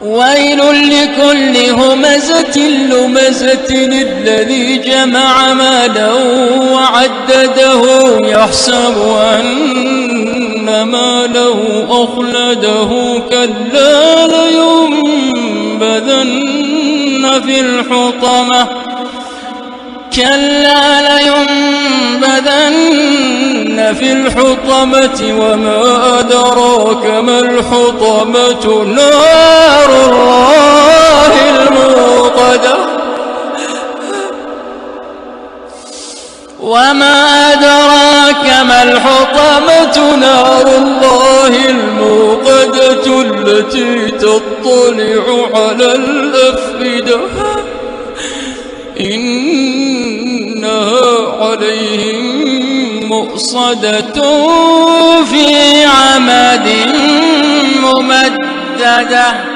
ويل لكل همزة لمزة الذي جمع مالا وعدده يحسب أن ماله أخلده كلا لينبذن في الحطمة وما أدراك ما الحطمة نار الله الموقدة نار الله الموقدة التي تطلع على الأفئدة إنها عليهم مؤصدة في عمد ممددة.